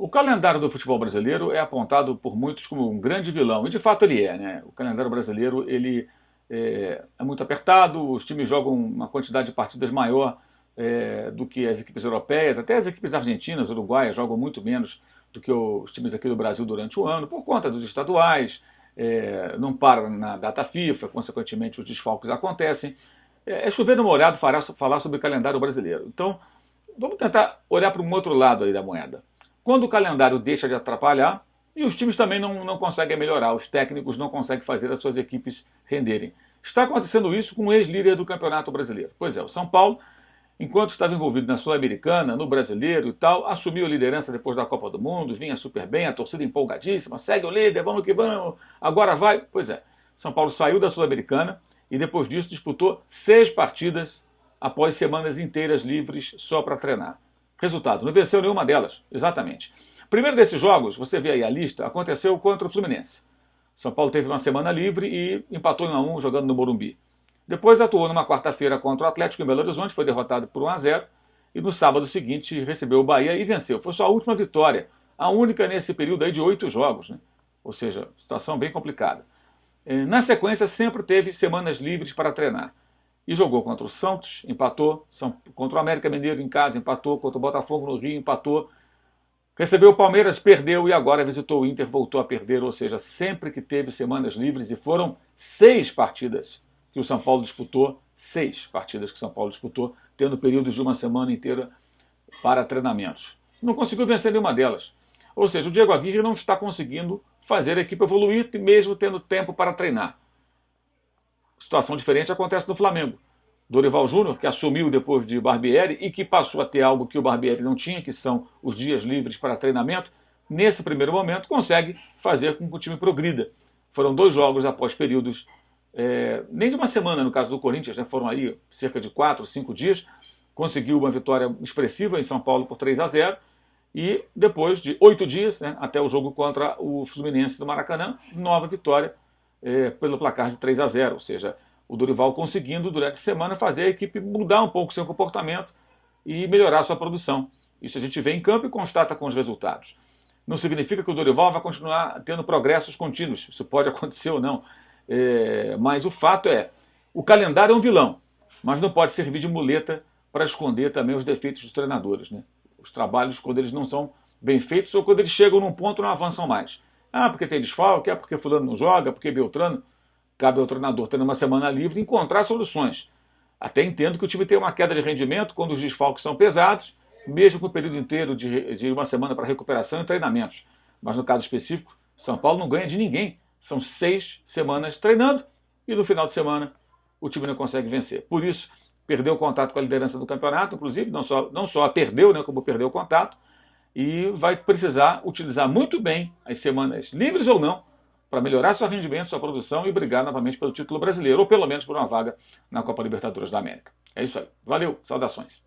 O calendário do futebol brasileiro é apontado por muitos como um grande vilão, e de fato ele é, né? O calendário brasileiro ele é muito apertado, os times jogam uma quantidade de partidas maior do que as equipes europeias, até as equipes argentinas, uruguaias jogam muito menos do que os times aqui do Brasil durante o ano, por conta dos estaduais, não para na data FIFA, consequentemente os desfalques acontecem. É chover no molhado falar sobre o calendário brasileiro. Então, vamos tentar olhar para um outro lado aí da moeda. Quando o calendário deixa de atrapalhar, e os times também não conseguem melhorar, os técnicos não conseguem fazer as suas equipes renderem. Está acontecendo isso com o ex-líder do Campeonato Brasileiro. Pois é, o São Paulo, enquanto estava envolvido na Sul-Americana, no Brasileiro e tal, assumiu a liderança depois da Copa do Mundo, vinha super bem, a torcida empolgadíssima, segue o líder, vamos que vamos, agora vai. Pois é, São Paulo saiu da Sul-Americana e depois disso disputou 6 partidas após semanas inteiras livres só para treinar. Resultado, não venceu nenhuma delas, exatamente. Primeiro desses jogos, você vê aí a lista, aconteceu contra o Fluminense. São Paulo teve uma semana livre e empatou em 1-1 jogando no Morumbi. Depois atuou numa quarta-feira contra o Atlético em Belo Horizonte, foi derrotado por 1-0 e no sábado seguinte recebeu o Bahia e venceu. Foi sua última vitória, a única nesse período aí de 8 jogos, né? Ou seja, situação bem complicada. Na sequência sempre teve semanas livres para treinar. E jogou contra o Santos, empatou, contra o América Mineiro em casa, empatou, contra o Botafogo no Rio, empatou. Recebeu o Palmeiras, perdeu e agora visitou o Inter, voltou a perder, ou seja, sempre que teve semanas livres e foram 6 partidas que o São Paulo disputou, 6 partidas que o São Paulo disputou, tendo períodos de uma semana inteira para treinamentos. Não conseguiu vencer nenhuma delas. Ou seja, o Diego Aguirre não está conseguindo fazer a equipe evoluir, mesmo tendo tempo para treinar. Situação diferente acontece no Flamengo. Dorival Júnior, que assumiu depois de Barbieri e que passou a ter algo que o Barbieri não tinha, que são os dias livres para treinamento, nesse primeiro momento consegue fazer com que o time progrida. Foram 2 jogos após períodos, nem de uma semana no caso do Corinthians, né, foram aí cerca de 4, 5 dias, conseguiu uma vitória expressiva em São Paulo por 3-0 e depois de 8 dias, né, até o jogo contra o Fluminense do Maracanã, nova vitória pelo placar de 3-0, ou seja, o Dorival conseguindo durante a semana fazer a equipe mudar um pouco seu comportamento e melhorar sua produção. Isso a gente vê em campo e constata com os resultados. Não significa que o Dorival vai continuar tendo progressos contínuos, isso pode acontecer ou não, mas o fato é, o calendário é um vilão, mas não pode servir de muleta para esconder também os defeitos dos treinadores, né? Os trabalhos quando eles não são bem feitos ou quando eles chegam num ponto e não avançam mais. Porque tem desfalque, porque fulano não joga, porque Beltrano. Cabe ao treinador, tendo uma semana livre, encontrar soluções. Até entendo que o time tem uma queda de rendimento quando os desfalques são pesados, mesmo com o período inteiro de uma semana para recuperação e treinamentos. Mas no caso específico, São Paulo não ganha de ninguém. São 6 semanas treinando e no final de semana o time não consegue vencer. Por isso, perdeu o contato com a liderança do campeonato, inclusive, não só a perdeu, né, como perdeu o contato, e vai precisar utilizar muito bem as semanas livres ou não, para melhorar seu rendimento, sua produção e brigar novamente pelo título brasileiro, ou pelo menos por uma vaga na Copa Libertadores da América. É isso aí. Valeu, saudações.